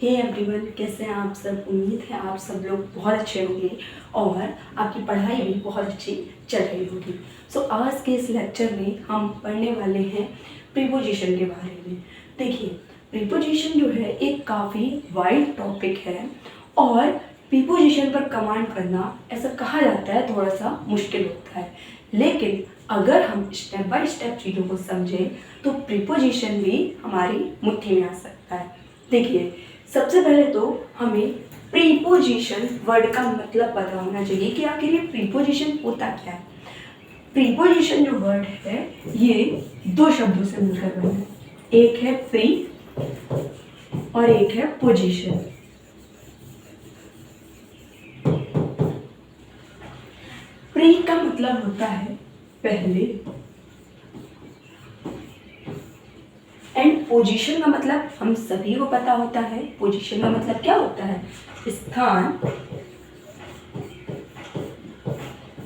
Hey everyone, कैसे हैं आप सब। उम्मीद है आप सब लोग बहुत अच्छे होंगे और आपकी पढ़ाई भी बहुत अच्छी चल रही होगी। सो आज के इस लेक्चर में हम पढ़ने वाले हैं प्रीपोजिशन के बारे में। देखिए, प्रीपोजिशन जो है एक काफ़ी वाइड टॉपिक है और प्रीपोजिशन पर कमांड करना ऐसा कहा जाता है थोड़ा सा मुश्किल होता है, लेकिन अगर हम स्टेप बाय स्टेप चीज़ों को समझें तो प्रीपोजिशन भी हमारी मुट्ठी में आ सकता है। देखिए, सबसे पहले तो हमें प्रीपोजिशन वर्ड का मतलब पता होना चाहिए कि आखिर ये प्रीपोजिशन होता क्या है। प्रीपोजिशन जो वर्ड है ये दो शब्दों से मिलकर बना है, एक है प्री और एक है पोजीशन। प्री का मतलब होता है पहले एंड पोजीशन का मतलब हम सभी को पता होता है। पोजीशन का मतलब क्या होता है? स्थान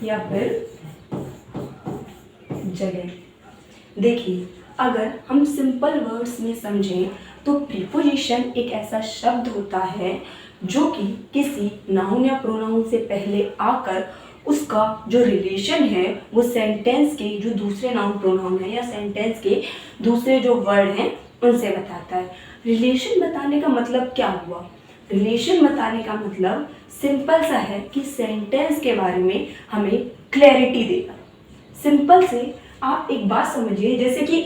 या फिर जगह। देखिए, अगर हम सिंपल वर्ड्स में समझें तो प्रीपोजिशन एक ऐसा शब्द होता है जो कि किसी नाउन या प्रोनाउन से पहले आकर उसका जो रिलेशन है वो सेंटेंस के जो दूसरे नाउन प्रोनाउन है या सेंटेंस के दूसरे जो वर्ड हैं उनसे बताता है। रिलेशन बताने का मतलब क्या हुआ? रिलेशन बताने का मतलब सिंपल सा है कि सेंटेंस के बारे में हमें क्लैरिटी देगा। सिंपल से आप एक बात समझिए, जैसे कि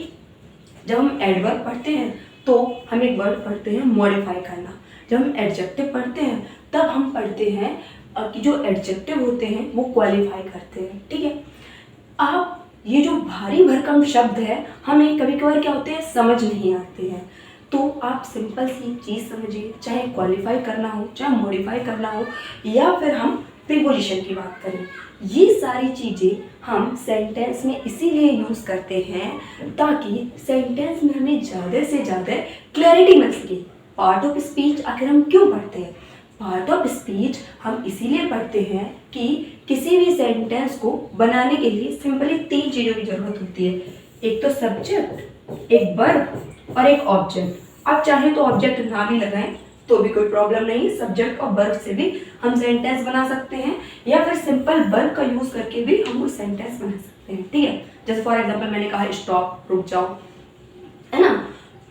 जब हम एडवर्ब पढ़ते हैं तो हम एक वर्ड पढ़ते हैं मॉडिफाई करना, जब हम एडजेक्टिव पढ़ते हैं तब हम पढ़ते हैं कि जो एडजेक्टिव होते हैं वो क्वालिफाई करते हैं। ठीक है, आप ये जो भारी भरकम शब्द है हमें कभी कभार क्या होते हैं समझ नहीं आते हैं, तो आप सिंपल सी चीज़ समझिए, चाहे क्वालिफाई करना हो, चाहे मॉडिफाई करना हो, या फिर हम प्रीपोजिशन की बात करें, ये सारी चीज़ें हम सेंटेंस में इसीलिए यूज़ करते हैं ताकि सेंटेंस में हमें ज़्यादा से ज़्यादा क्लैरिटी मिल सके। पार्ट ऑफ स्पीच आखिर हम क्यों पढ़ते हैं? पार्ट ऑफ स्पीच हम इसीलिए पढ़ते हैं कि किसी भी सेंटेंस को बनाने के लिए सिंपली तीन चीज़ों की ज़रूरत होती है, एक तो सब्जेक्ट, एक वर्ब और एक ऑब्जेक्ट। आप चाहें तो ऑब्जेक्ट ना भी लगाएं तो भी कोई प्रॉब्लम नहीं, सब्जेक्ट और वर्ब से भी हम सेंटेंस बना सकते हैं या फिर सिंपल वर्ब का यूज़ करके भी हम वो सेंटेंस बना सकते हैं। ठीक है, जैसे फॉर एग्जाम्पल मैंने कहा स्टॉप, रुक जाओ, है ना।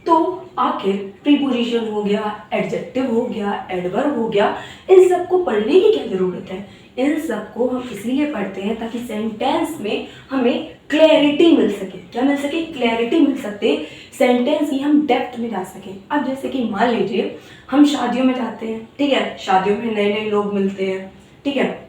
तो आखिर प्रीपोजिशन हो गया, एडजेक्टिव हो गया, एडवर्ब हो गया, इन सबको पढ़ने की क्या ज़रूरत है? इन सबको हम इसलिए पढ़ते हैं ताकि सेंटेंस में हमें क्लैरिटी मिल सके। क्या मिल सके? क्लैरिटी मिल सकते, सेंटेंस की हम डेप्थ में जा सकें। अब जैसे कि मान लीजिए हम शादियों में जाते हैं, ठीक है, शादियों में नए नए लोग मिलते हैं, ठीक है,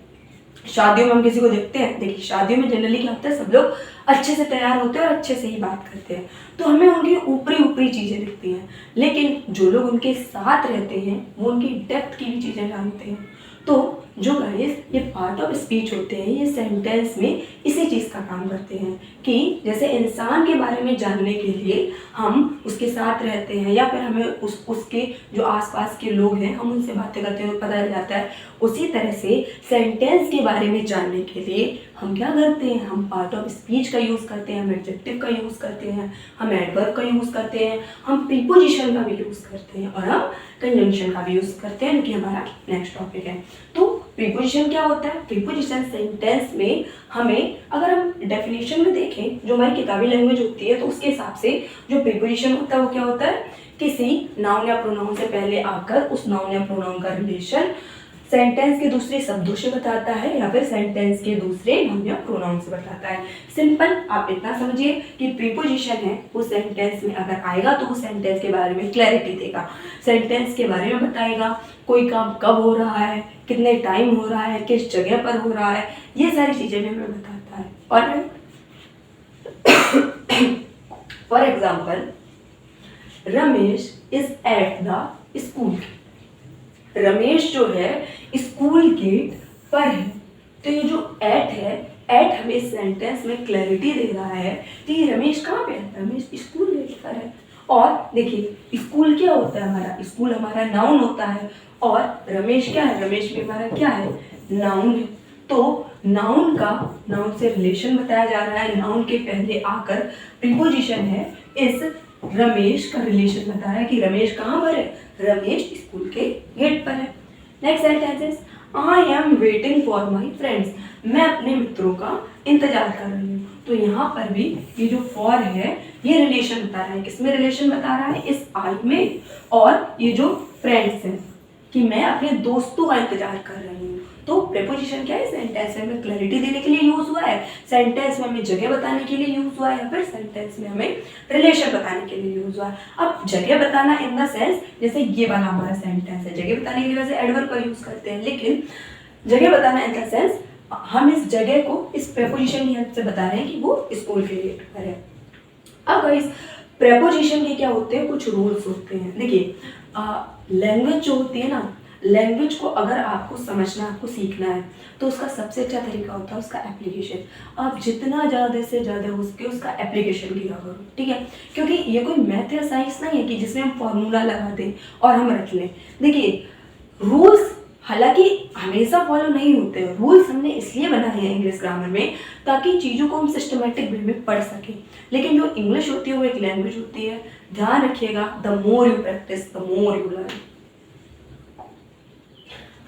शादियों में हम किसी को देखते हैं। देखिए, शादियों में जनरली क्या होता है, सब लोग अच्छे से तैयार होते हैं और अच्छे से ही बात करते हैं, तो हमें उनकी ऊपरी ऊपरी चीज़ें दिखती हैं, लेकिन जो लोग उनके साथ रहते हैं वो उनकी डेप्थ की भी चीज़ें जानते हैं। तो जो गाइस ये पार्ट ऑफ स्पीच होते हैं, ये सेंटेंस में इसी चीज़ का काम करते हैं कि जैसे इंसान के बारे में जानने के लिए हम उसके साथ रहते हैं या फिर हमें उसके जो आसपास के लोग हैं हम उनसे बातें करते हैं तो पता चल जाता है, उसी तरह से सेंटेंस के बारे में जानने के लिए हम क्या करते हैं, हम पार्ट ऑफ स्पीच का यूज़ करते हैं, हम एडजेक्टिव का यूज़ करते हैं, हम एडवर्ब का यूज़ करते हैं, हम प्रीपोजिशन का भी यूज़ करते हैं और हम कंजंक्शन का भी यूज़ करते हैं, जो कि हमारा नेक्स्ट टॉपिक है। तो प्रीपोजिशन क्या होता है? प्रीपोजिशन सेंटेंस में हमें, अगर हम डेफिनेशन में देखें जो हमारी किताबी लैंग्वेज होती है, तो उसके हिसाब से जो प्रीपोजिशन होता है वो क्या होता है, किसी नाउन या प्रोनाउन से पहले आकर उस नाउन या प्रोनाउन का रिलेशन सेंटेंस के दूसरे शब्दों से बताता है या फिर सेंटेंस के दूसरे नाउन या प्रोनाउन से बताता है। सिंपल आप इतना समझिए कि प्रीपोजिशन है वो सेंटेंस में अगर आएगा तो वो सेंटेंस के बारे में क्लैरिटी देगा, सेंटेंस के बारे में बताएगा, कोई काम कब हो रहा है, कितने टाइम हो रहा है, किस जगह पर हो रहा है, ये सारी चीज़ें भी हमें बताता है। और for example, Ramesh is at the school. Ramesh जो है स्कूल गेट पर है, तो ये जो एट है, एट हमें सेंटेंस में क्लैरिटी दे रहा है कि रमेश कहाँ पे है, रमेश स्कूल गेट पर है। और देखिए, स्कूल क्या होता है हमारा, स्कूल हमारा नाउन होता है और रमेश क्या है, रमेश भी हमारा क्या है, नाउन है। तो नाउन का नाउन से रिलेशन बताया जा रहा है, नाउन के पहले आकर प्रीपोजिशन है, इस रमेश का रिलेशन बता रहा है कि रमेश कहाँ पर है, रमेश स्कूल के गेट पर है। Next sentence, I am waiting for my friends, मैं अपने मित्रों का इंतजार कर रही हूँ। तो यहाँ पर भी ये जो फॉर है ये रिलेशन बता रहा है, किसमें रिलेशन बता रहा है, इस आई में, और ये जो फ्रेंड्स है कि मैं अपने दोस्तों का इंतजार कर रही हूँ। तो प्रेपोजिशन क्या है, सेंटेंस में क्लैरिटी देने के लिए यूज हुआ है, सेंटेंस में हमें जगह बताने के लिए यूज हुआ है, या फिर सेंटेंस में हमें रिलेशन बताने के लिए यूज हुआ है। अब जगह बताना इन द सेंस, जैसे ये वाला हमारा सेंटेंस है, जगह बताने के लिए वैसे एडवर्ब का यूज करते हैं, लेकिन जगह बताना इन द सेंस हम इस जगह को इस प्रेपोजिशन की हेल्प से बता रहे हैं कि वो स्कूल के गेट पर है। अब इस प्रेपोजिशन के क्या होते हैं, कुछ रूल्स होते हैं। देखिए लैंग्वेज जो होती है ना, लैंग्वेज को अगर आपको समझना, आपको सीखना है, तो उसका सबसे अच्छा तरीका होता है उसका एप्लीकेशन। आप जितना ज़्यादा से ज़्यादा हो सके उसका एप्लीकेशन किया करो, ठीक है, क्योंकि ये कोई मैथ या साइंस नहीं है कि जिसमें हम फॉर्मूला लगा दें और हम रख लें। देखिए रूल्स हालांकि हमेशा फॉलो नहीं होते हैं, रूल्स हमने इसलिए बनाए हैं इंग्लिश ग्रामर में ताकि चीज़ों को हम सिस्टमेटिक वे में पढ़ सकें। लेकिन जो इंग्लिश होती है वो एक लैंग्वेज होती है, ध्यान रखिएगा, the more you practice the more you learn.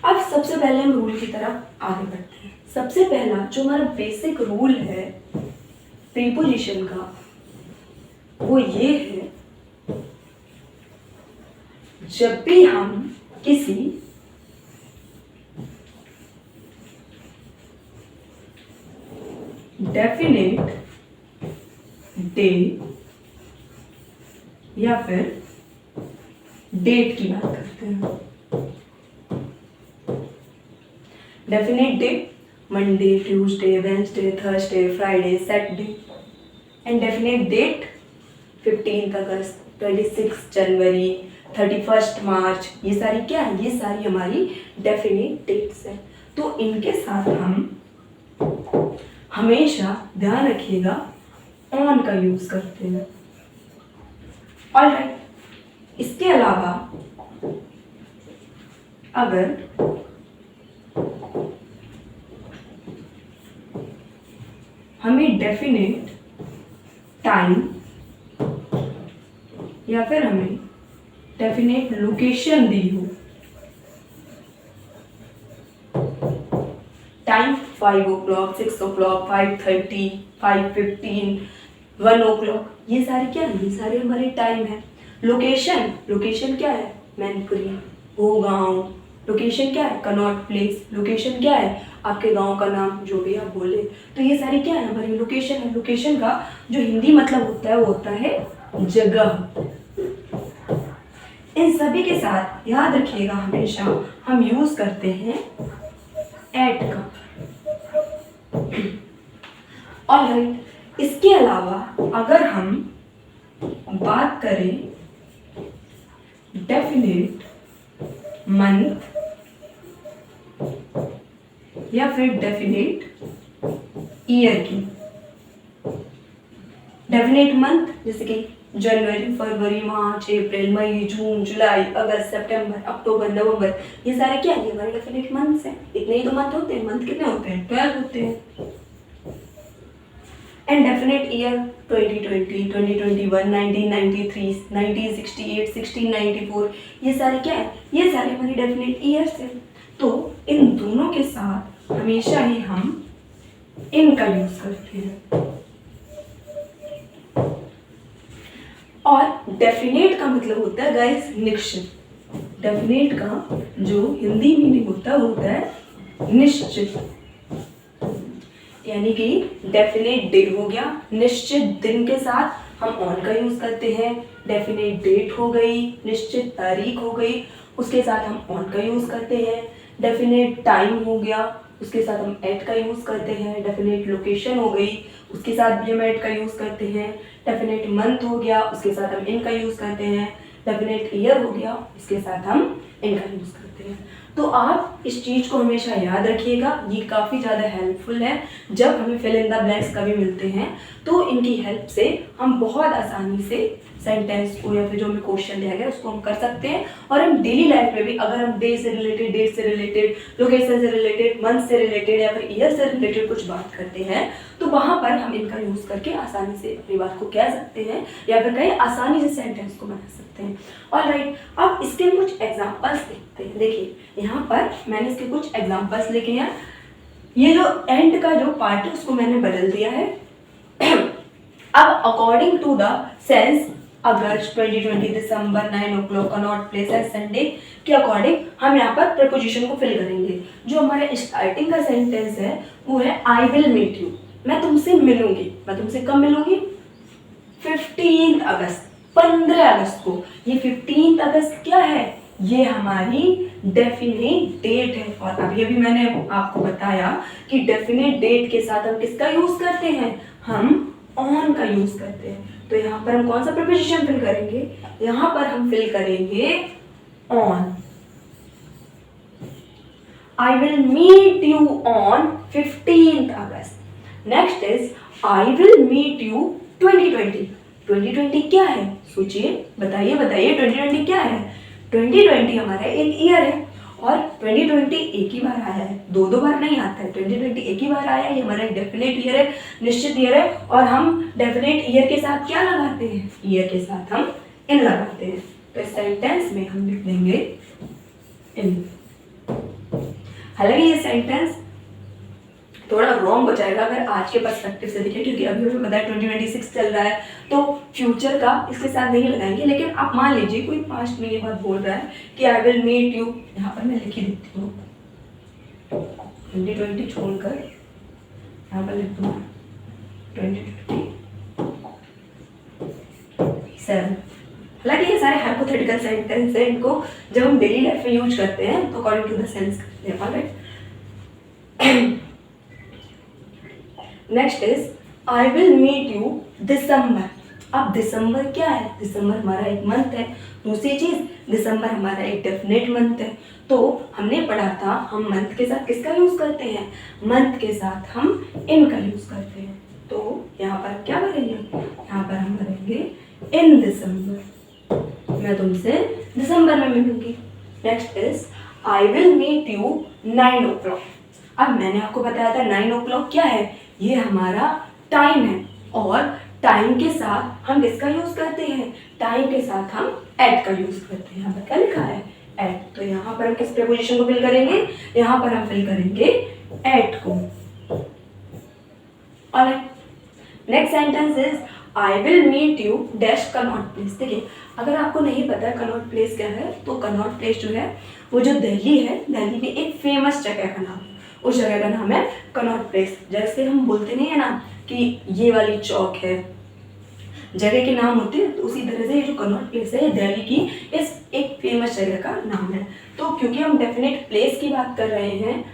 अब सबसे पहले हम रूल की तरफ आगे बढ़ते हैं। सबसे पहला जो हमारा बेसिक रूल है प्रीपोजिशन का वो ये है, जब भी हम किसी डेफिनेट डे या फिर डेट की बात करते हैं, definite day Monday, Tuesday, Wednesday, Thursday, Friday, Saturday, and definite date 15 August, 26 January, 31 March, ये सारी क्या है, ये सारी हमारी डेफिनेट डेट्स हैं। तो इनके साथ हम हमेशा ध्यान रखिएगा ऑन का यूज करते हैं। ऑलराइट, इसके अलावा अगर हमें डेफिनेट टाइम या फिर हमें डेफिनेट लोकेशन दी हो, टाइम 5 o'clock, 6 o'clock, 5:30, 5:15, 1 o'clock, ये सारे क्या है, ये सारे हमारे टाइम है। लोकेशन, लोकेशन क्या है, मैनपुरी, वो गाँव, लोकेशन क्या है, कनॉट प्लेस, लोकेशन क्या है, आपके गांव का नाम, जो भी आप बोले। तो ये सारी क्या है, हमारी लोकेशन है। लोकेशन का जो हिंदी मतलब होता है वो होता है जगह। इन सभी के साथ याद रखिएगा हमेशा हम यूज करते हैं एट का। ऑलराइट, इसके अलावा अगर हम बात करें डेफिनेट मंथ या फिर डेफिनेट ईयर की, डेफिनेट मंथ जैसे कि जनवरी, फरवरी, मार्च, अप्रैल, मई, जून, जुलाई, अगस्त, सितंबर, अक्टूबर, नवंबर, ये सारे क्या है, हमारे डेफिनेट मंथ्स हैं। इतने ही तो मंथ होते हैं, मंथ कितने होते हैं, 12 होते हैं। एंड डेफिनेट ईयर 2020, 2021, 1993, 1968, 1694, ये सारे क्या है, ये सारे हमारी डेफिनेट ईयर्स हैं। तो इन दोनों के साथ हमेशा ही हम इनका यूज करते हैं। और डेफिनेट का मतलब होता है गाइस निश्चित। डेफिनेट का जो हिंदी मीनिंग होता है निश्चित, यानी कि डेफिनेट डे हो गया, निश्चित दिन के साथ हम ऑन का यूज करते हैं। डेफिनेट डेट हो गई, निश्चित तारीख हो गई, उसके साथ हम ऑन का यूज करते हैं। डेफिनेट टाइम हो गया, उसके साथ हम एट का यूज करते हैं। डेफिनेट लोकेशन हो गई, उसके साथ भी हम एट का यूज करते हैं। डेफिनेट मंथ हो गया, उसके साथ हम इन का यूज करते हैं। डेफिनेट ईयर हो गया, इसके साथ हम इनका यूज करते हैं। तो आप इस चीज़ को हमेशा याद रखिएगा, ये काफ़ी ज़्यादा हेल्पफुल है। जब हमें फिल इन द ब्लैंक्स कभी मिलते हैं तो इनकी हेल्प से हम बहुत आसानी से सेंटेंस को या फिर जो हमें क्वेश्चन दिया गया उसको हम कर सकते हैं। और हम डेली लाइफ में भी अगर हम डे से रिलेटेड, डेट से रिलेटेड, लोकेशन से रिलेटेड, मंथ से रिलेटेड या फिर ईयर से रिलेटेड कुछ बात करते हैं तो वहाँ पर हम इनका यूज़ करके आसानी से अपनी बात को कह सकते हैं या फिर कहीं आसानी से सेंटेंस को बना सकते हैं। ऑलराइट, अब इसके कुछ एग्जाम्पल्स देखते हैं। देखिए यहाँ पर मैंने इसके कुछ एग्जाम्पल्स लिखे हैं। ये जो एंड का जो पार्ट है उसको मैंने बदल दिया है। अब according to the sense August 2020 December 9 o'clock Connaught Place as Sunday के अकॉर्डिंग हम यहाँ पर प्रपोजिशन को फिल करेंगे। जो हमारे स्टार्टिंग का सेंटेंस है वो है आई विल मीट यू, मैं तुमसे मिलूंगी। मैं तुमसे कब मिलूंगी? 15 अगस्त, 15 अगस्त को। ये 15 अगस्त क्या है? ये हमारी डेफिनेट डेट है। और अभी अभी मैंने आपको बताया कि डेफिनेट डेट के साथ हम किसका यूज करते हैं? हम ऑन का यूज करते हैं। तो यहाँ पर हम कौन सा प्रीपोजिशन फिल करेंगे? यहाँ पर हम फिल करेंगे on. I will meet you on 15th August. Next is I will meet you 2020। 2020 क्या है? सोचिए, बताइए बताइए 2020 क्या है? 2020 हमारा एक ईयर है और 2020 एक ही बार आया है, दो बार नहीं आता है। 2020 एक ही बार आया है, ये हमारा एक डेफिनेट ईयर है, निश्चित ईयर है। और हम डेफिनेट ईयर के साथ क्या लगाते हैं? ईयर के साथ हम इन लगाते हैं। तो इस सेंटेंस में हम लिख देंगे इन। हालांकि ये सेंटेंस थोड़ा रॉन्ग हो जाएगा अगर आज के पर्सपेक्टिव से देखें, क्योंकि अभी हमें पता है 2026 चल रहा है तो फ्यूचर का इसके साथ नहीं लगाएंगे। लेकिन आप मान लीजिए कोई पास्ट में ये बात बोल रहा है कि आई विल मीट यू, यहाँ पर मैं लिख ही देती हूँ 2020 छोड़कर यहाँ पर लिख दूँ 2027। हालांकि ये सारे हाइपोथेटिकल सेंटेंस हैं, इनको जब हम डेली लाइफ में यूज करते हैं तो अकॉर्डिंग टू द सेंस करते हैं। Alright, next is I will meet you December. अब दिसंबर क्या है? दिसंबर हमारा एक मंथ है। दूसरी चीज, दिसंबर हमारा एक डेफिनेट मंथ है। तो हमने पढ़ा था हम मंथ के साथ किसका यूज करते हैं? मंथ के साथ हम इन का यूज करते हैं। तो यहाँ पर क्या करेंगे? यहाँ पर हम करेंगे इन दिसंबर, मैं तुमसे दिसंबर में मिलूंगी। Next is I will meet you 9 o'clock। अब मैंने आपको बताया था 9 o'clock क्या है? ये हमारा टाइम है और टाइम के साथ हम किसका यूज करते हैं? टाइम के साथ हम एट का यूज करते हैं। यहाँ पर क्या लिखा है? एट। तो यहाँ पर हम किस प्रीपोजिशन को फिल करेंगे? यहाँ पर हम फिल करेंगे एट को। Alright, next sentence is I will meet you dash Connaught Place. देखिए, अगर आपको नहीं पता है कनॉट प्लेस क्या है तो कनॉट प्लेस जो है वो जो दिल्ली है, दिल्ली में एक फेमस जगह का नाम है। उस जगह का नाम है कनॉट प्लेस। जैसे हम बोलते नहीं है ना कि ये वाली चौक है, जगह के नाम होते हैं, तो उसी तरह से ये जो कनॉट प्लेस है दिल्ली की इस एक फेमस जगह का नाम है। तो क्योंकि हम डेफिनेट प्लेस की बात कर रहे हैं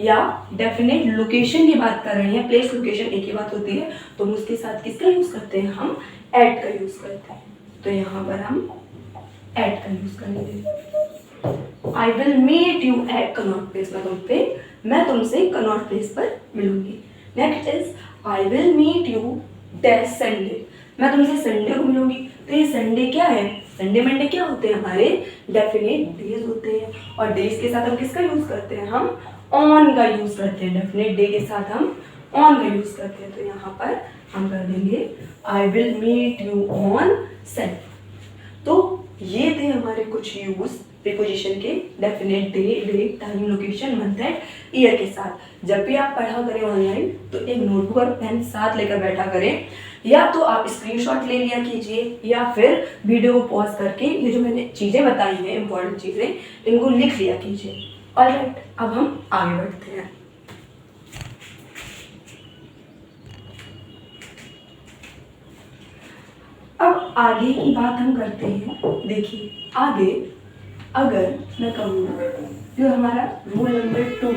या डेफिनेट लोकेशन की बात कर रहे हैं, प्लेस लोकेशन एक ही बात होती है, तो हम उसके साथ किसका यूज करते हैं? हम एट का यूज करते हैं। तो यहाँ पर हम एट का यूज करेंगे। I will meet you at Connaught Place, मैं तुमसे कनॉट प्लेस पर मिलूंगी। Next is I will meet you dash Sunday, मैं तुमसे संडे को मिलूंगी। तो ये संडे क्या है? संडे मंडे क्या होते हैं? हमारे डेफिनेट डेज होते हैं। और डेज के साथ हम किसका यूज करते हैं? हम ऑन का यूज करते हैं। डेफिनेट डे के साथ हम ऑन का यूज करते हैं। तो यहाँ पर हम कर देंगे I will meet you on Sunday. तो ये थे हमारे कुछ यूज प्रीपोजिशन के definite day, date, time, location, month and year के साथ। जब भी आप पढ़ा करें ऑनलाइन तो एक नोटबुक और पेन साथ लेकर बैठा करें, या तो आप स्क्रीनशॉट ले लिया कीजिए या फिर वीडियो को पॉज करके ये जो मैंने चीज़ें बताई हैं इंपॉर्टेंट चीज़ें, इनको लिख लिया कीजिए। ऑलराइट, अब हम आगे बढ़ते हैं। अब आगे की बात हम करते हैं। देखिए, आगे अगर मैं कहूँ जो हमारा रूल नंबर 2,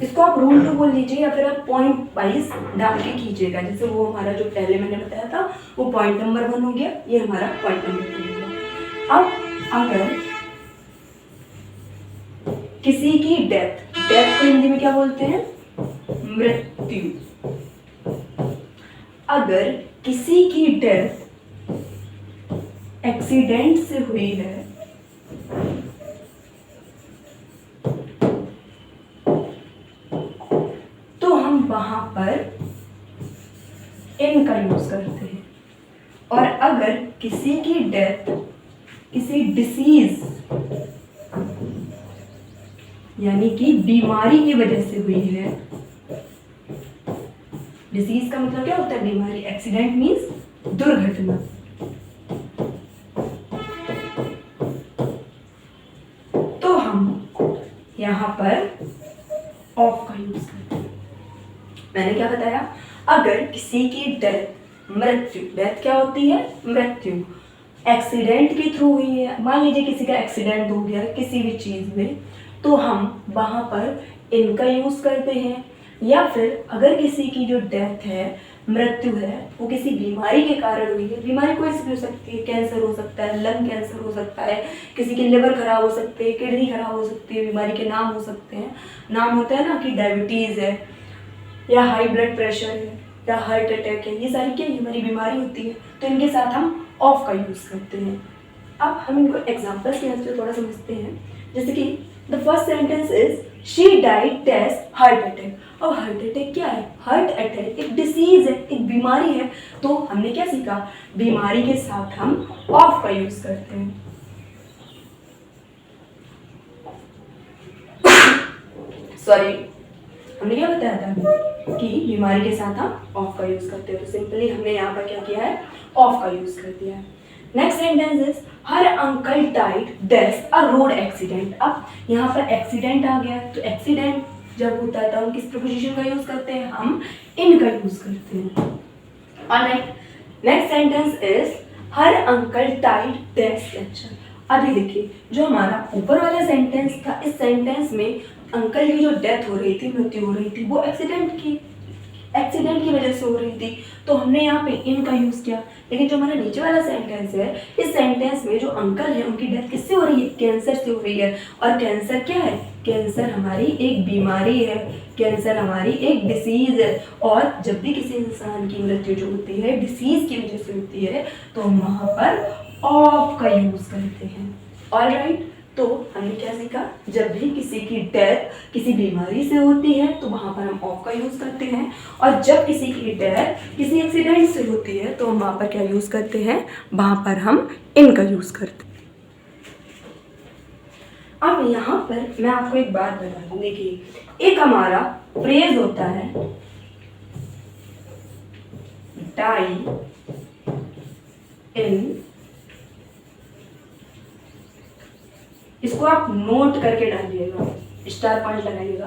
इसको आप रूल 2 बोल लीजिए या फिर आप पॉइंट वाइज डाल के कीजिएगा। जैसे वो हमारा जो पहले मैंने बताया था वो पॉइंट नंबर 1 हो गया, ये हमारा पॉइंट नंबर 2 हो गया। अब अगर किसी की डेथ, डेथ को हिंदी में क्या बोलते हैं? मृत्यु। अगर किसी की डेथ एक्सीडेंट से हुई है तो हम वहां पर इन का यूज करते हैं। और अगर किसी की डेथ किसी डिसीज यानी कि बीमारी की वजह से हुई है, डिसीज का मतलब क्या होता है? बीमारी। एक्सीडेंट मीन्स दुर्घटना। तो हम यहां पर ऑफ का यूज करते हैं। मैंने क्या बताया? अगर किसी की डेथ, मृत्यु, डेथ क्या होती है? मृत्यु, एक्सीडेंट के थ्रू हुई है, मान लीजिए किसी का एक्सीडेंट हो गया किसी भी चीज में, तो हम वहां पर इनका यूज करते हैं। या फिर अगर किसी की जो डेथ है, मृत्यु है, वो किसी बीमारी के कारण हुई है, बीमारी कोई सी भी हो सकती है, कैंसर हो सकता है, लंग कैंसर हो सकता है, किसी की लिवर खराब हो सकती है, किडनी खराब हो सकती है, बीमारी के नाम हो सकते हैं। नाम होता है ना कि डायबिटीज है, या हाई ब्लड प्रेशर है, या हार्ट अटैक है, ये सारी क्या हमारी बीमारी होती है। तो इनके साथ हम ऑफ का यूज करते हैं। अब हम इनको एग्जाम्पल्स के हेल्प से थोड़ा समझते हैं। जैसे कि the first sentence is she died death heart attack. और हार्ट अटैक क्या है? हार्ट अटैक एक डिसीज है, एक बीमारी है। तो हमने क्या सीखा? बीमारी के साथ हम ऑफ का यूज करते हैं। सॉरी, हमने क्या बताया था कि बीमारी के साथ हम ऑफ का यूज करते हैं। तो सिंपली हमने यहाँ पर क्या किया है? ऑफ का यूज कर दिया है। Next sentence is her uncle died death a road accident. अब यहाँ पर एक्सीडेंट आ गया, तो एक्सीडेंट जब होता है तो हम किस प्रीपोजिशन का यूज करते हैं? हम इन का यूज करते हैं। Alright, next sentence is her uncle died death. अच्छा, अभी देखिए जो हमारा ऊपर वाला सेंटेंस था, इस सेंटेंस में अंकल की जो डेथ हो रही थी, मृत्यु हो रही थी, वो एक्सीडेंट की वजह से हो रही थी, तो हमने यहाँ पे इन का यूज किया। लेकिन जो हमारा नीचे वाला सेंटेंस है, इस सेंटेंस में जो अंकल है उनकी डेथ किससे हो रही है? कैंसर से हो रही है। और कैंसर क्या है? कैंसर हमारी एक बीमारी है, कैंसर हमारी एक डिसीज है। और जब भी किसी इंसान की मृत्यु जो होती है डिसीज की वजह से होती है, तो हम वहां पर ऑफ का यूज करते हैं। ऑलराइट, तो हमने क्या सीखा? जब भी किसी की डेथ किसी बीमारी से होती है तो वहां पर हम ऑफ का यूज करते हैं। और जब किसी की डेथ किसी एक्सीडेंट से होती है तो हम वहां पर क्या यूज करते हैं? वहां पर हम इन का यूज करते हैं। अब यहाँ पर मैं आपको एक बात बता दूं, देखिए एक हमारा फ्रेज होता है डाई इन, इसको आप नोट करके डालिएगा, स्टार पॉइंट लगाइएगा।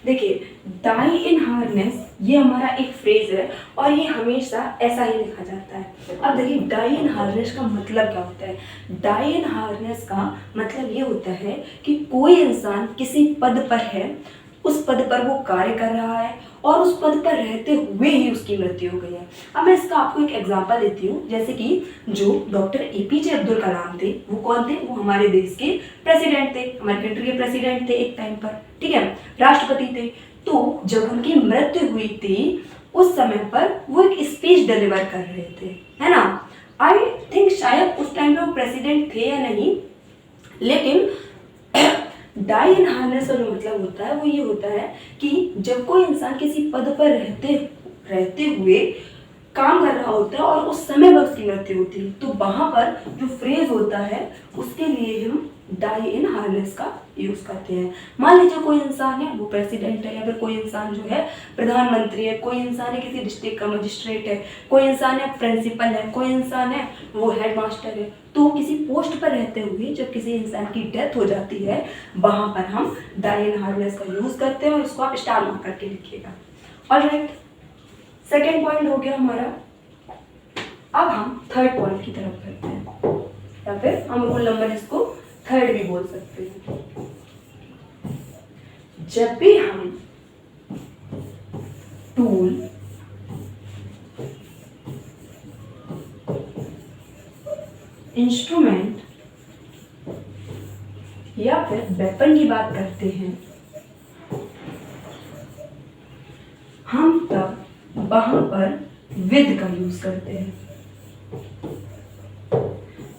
देखिए डाई इन हार्नेस ये हमारा एक फ्रेज है और ये हमेशा ऐसा ही लिखा जाता है। अब देखिए डाई इन हार्नेस का मतलब क्या होता है? डाई इन हार्नेस का मतलब ये होता है कि कोई इंसान किसी पद पर है, उस पद पर वो कार्य कर रहा है और उस पद पर रहते हुए ही उसकी मृत्यु हो गई है। अब मैं इसका आपको एक एग्जांपल देती हूँ। जैसे कि जो डॉक्टर एपीजे अब्दुल कलाम थे, वो कौन थे? वो हमारे देश के प्रेसिडेंट थे, हमारे कंट्री के प्रेसिडेंट थे एक टाइम पर, ठीक है, राष्ट्रपति थे। तो जब उनकी मृत्यु हुई थी उस समय पर वो एक स्पीच डिलीवर कर रहे थे, है ना। आई थिंक शायद उस टाइम पे वो प्रेसिडेंट थे या नहीं, लेकिन डाई इन हार्नेस का जो मतलब होता है वो ये होता है कि जब कोई इंसान किसी पद पर रहते हुए काम कर रहा होता है और उस समय पर उसकी मृत्यु होती है, तो वहां पर जो फ्रेज होता है उसके लिए हम डाई इन हार्नेस का यूज करते हैं। मान लीजिए कोई इंसान है वो प्रेसिडेंट है, या फिर कोई इंसान जो है प्रधानमंत्री है, कोई इंसान है किसी डिस्ट्रिक्ट का मजिस्ट्रेट है, कोई इंसान है प्रिंसिपल है, कोई इंसान है वो हेडमास्टर है। तो किसी पोस्ट पर रहते हुए जब किसी इंसान की डेथ हो जाती है वहां पर हम डाई इन हार्नेस का यूज करते हैं और इसको आप स्टार मार्क करके लिखिएगा। ऑलराइट, सेकेंड पॉइंट हो गया हमारा। अब हम थर्ड पॉइंट की तरफ करते हैं, या फिर हम रूल नंबर इसको थर्ड भी बोल सकते हैं। जब भी हम टूल इंस्ट्रूमेंट या फिर वेपन की बात करते हैं, हम तब वहां पर विद का यूज करते हैं।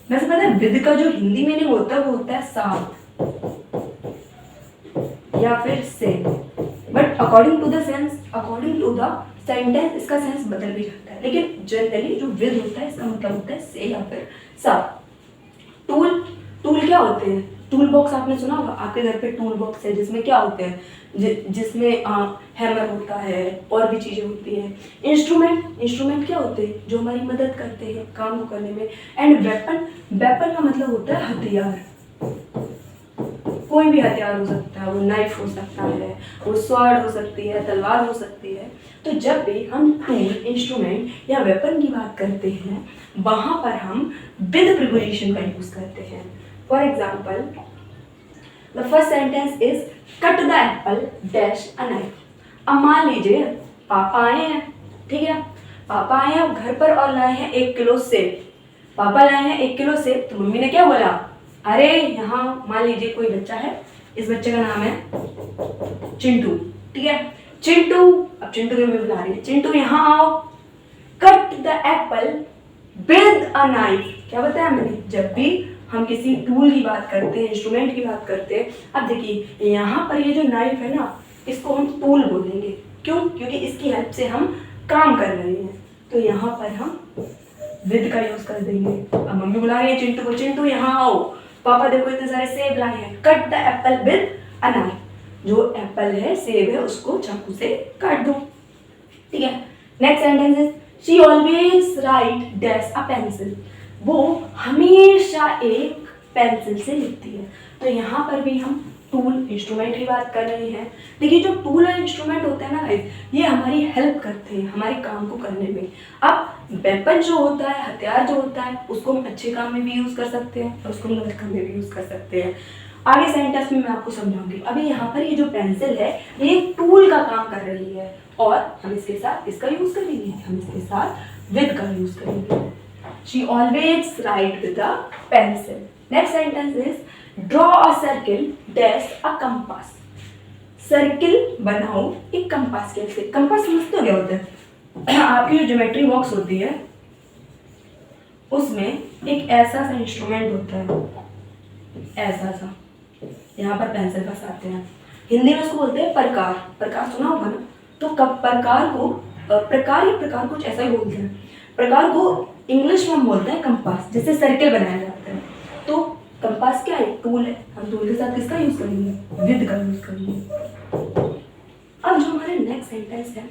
वैसे पता है विद का जो हिंदी मीनिंग होता है वो होता है साथ या फिर से, but according to the sentence इसका सेंस बदल भी जाता है, लेकिन जनरली जो विद होता है इसका मतलब होता है से या फिर साथ। टूल क्या होते हैं? टूल बॉक्स आपने सुना होगा, आपके घर पे टूल बॉक्स है जिसमें क्या होते हैं, जिसमें हैमर होता है और भी चीज़ें होती हैं। इंस्ट्रूमेंट क्या होते हैं? जो हमारी मदद करते हैं काम को करने में। एंड वेपन का मतलब होता है हथियार। कोई भी हथियार हो सकता है, वो नाइफ हो सकता है, वो स्वॉर्ड हो सकती है, तलवार हो सकती है। तो जब भी हम टूल, इंस्ट्रूमेंट या वेपन की बात करते हैं वहाँ पर हम विद प्रीपोजिशन का यूज करते हैं। For example the first sentence is cut the Apple dash a knife. अब मान लीजिए पापा आए हैं, ठीक है, पापा आए हैं घर पर और लाए हैं 1 किलो सेब। पापा लाए हैं 1 किलो सेब, तो मम्मी ने क्या बोला, अरे यहाँ मान लीजिए कोई बच्चा है, इस बच्चे का नाम है चिंटू, ठीक है, चिंटू, अब चिंटू की मम्मी बुला रही है, चिंटू यहाँ आओ, cut the Apple with a knife. क्या बताया मैंने? जब भी हम किसी टूल की बात करते हैं, इंस्ट्रूमेंट की बात करते हैं, अब देखिए यहाँ पर ये जो नाइफ है ना, इसको हम टूल बोलेंगे। क्यों? क्योंकि इसकी हेल्प से हम काम कर रहे हैं, तो यहाँ पर हम विद का यूज कर देंगे। अब मम्मी बुला रही है चिंटू को, चिंटू यहाँ आओ, पापा देखो इतने सारे सेब लाए हैं, cut the Apple with a knife. जो एप्पल है, सेब है, उसको चाकू से काट दो, ठीक है। Next sentence is she always right dash a pencil. वो हमेशा एक पेंसिल से लिखती है। तो यहाँ पर भी हम टूल, इंस्ट्रूमेंट की बात कर रहे हैं। देखिए जो टूल और इंस्ट्रूमेंट होते हैं ना गाइस, ये हमारी हेल्प करते हैं हमारे काम को करने में। अब वेपन जो होता है, हथियार जो होता है, उसको हम अच्छे काम में भी यूज कर सकते हैं और उसको हम गलत काम में भी यूज कर सकते हैं। आगे सेंटेंस में मैं आपको समझाऊंगी। अभी यहाँ पर ये जो पेंसिल है ये एक टूल का काम कर रही है और हम इसके साथ इसका यूज करेंगे, हम इसके साथ विद का यूज करेंगे। She always write with a pencil. Next sentence is draw a circle dash a compass. Circle बनाओ एक कंपास के से। कंपास समझते हो क्या होता है? आपकी जो ज्योमेट्री बॉक्स होती है उसमें एक ऐसा सा इंस्ट्रूमेंट होता है, ऐसा सा, यहाँ पर पेंसिल फंसाते हैं। हिंदी में उसको बोलते हैं प्रकार। प्रकार सुना होगा ना? तो प्रकार को प्रकार कुछ ऐसा ही बोलते हैं। प्रकार को इंग्लिश में हम बोलते हैं कंपास, जिससे सर्किल बनाया जाता है। तो कंपास क्या है? टूल है। हम टूल के साथ किसका यूज करेंगे? विद का यूज करेंगे। अब जो हमारे नेक्स्ट सेंटेंस है,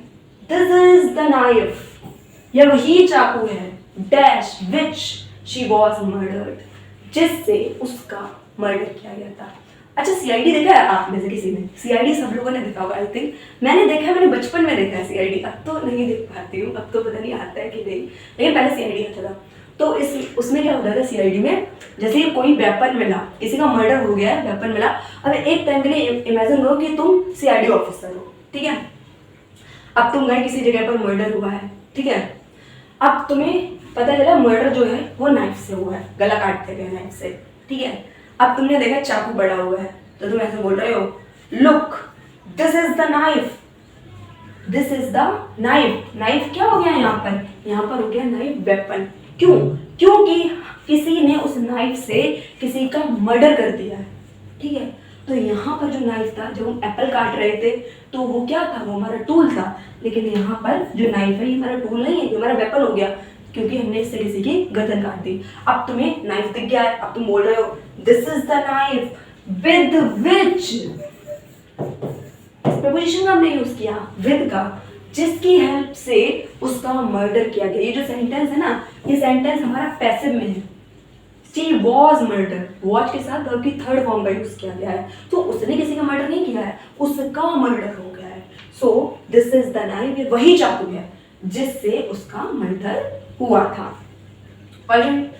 दिस इज द नाइफ, यह वही चाकू है, dash which she was murdered, जिससे उसका मर्डर किया गया था। अच्छा, सीआईडी देखा है आप में से किसी ने? सीआईडी सब लोगों ने देखा होगा आई थिंक। मैंने देखा है, मैंने बचपन में देखा है सीआईडी। अब तो नहीं देख पाती हूँ, अब तो पता नहीं आता है कि नहीं, लेकिन पहले सीआईडी आता था। तो उसमें क्या होता था सीआईडी में, जैसे कोई वेपन मिला, किसी का मर्डर हो गया है, वेपन मिला। अब एक टाइम के लिए इमेजिन करो कि तुम सीआईडी ऑफिसर हो, ठीक है। अब तुम गए किसी जगह पर, मर्डर हुआ है, ठीक है। अब तुम्हें पता चला मर्डर जो है वो नाइफ से हुआ है, गला काटते गए नाइफ से, ठीक है। अब तुमने देखा चाकू बड़ा हुआ है, तो तुम ऐसे बोल रहे हो, look this is the knife, this is the knife. Knife क्या हो गया यहाँ पर हो गया नाइफ वेपन। क्यों? क्योंकि किसी ने उस नाइफ से किसी का मर्डर कर दिया है, ठीक है। तो यहाँ पर जो नाइफ था, जब हम एप्पल काट रहे थे तो वो क्या था? वो हमारा टूल था। लेकिन यहाँ पर जो नाइफ है ये हमारा टूल नहीं है, ये हमारा वेपन हो गया, क्योंकि हमने इससे किसी की गर्दन काट दी। अब तुम्हें नाइफ दिख गया है, अब तुम बोल रहे हो this is the knife with which, preposition का हमने यूज किया विद का, जिसकी हेल्प से उसका मर्डर किया गया। ये जो सेंटेंस है ना, ये सेंटेंस हमारा पैसिव में है। शी वॉज मर्डर, वॉज के साथ वर्ब की थर्ड फॉर्म का यूज किया गया है। तो उसने किसी का मर्डर नहीं किया है, उसका मर्डर हो गया है। So this is the knife, ये वही चाकू है जिससे उसका मर्डर हुआ था। ऑलराइट,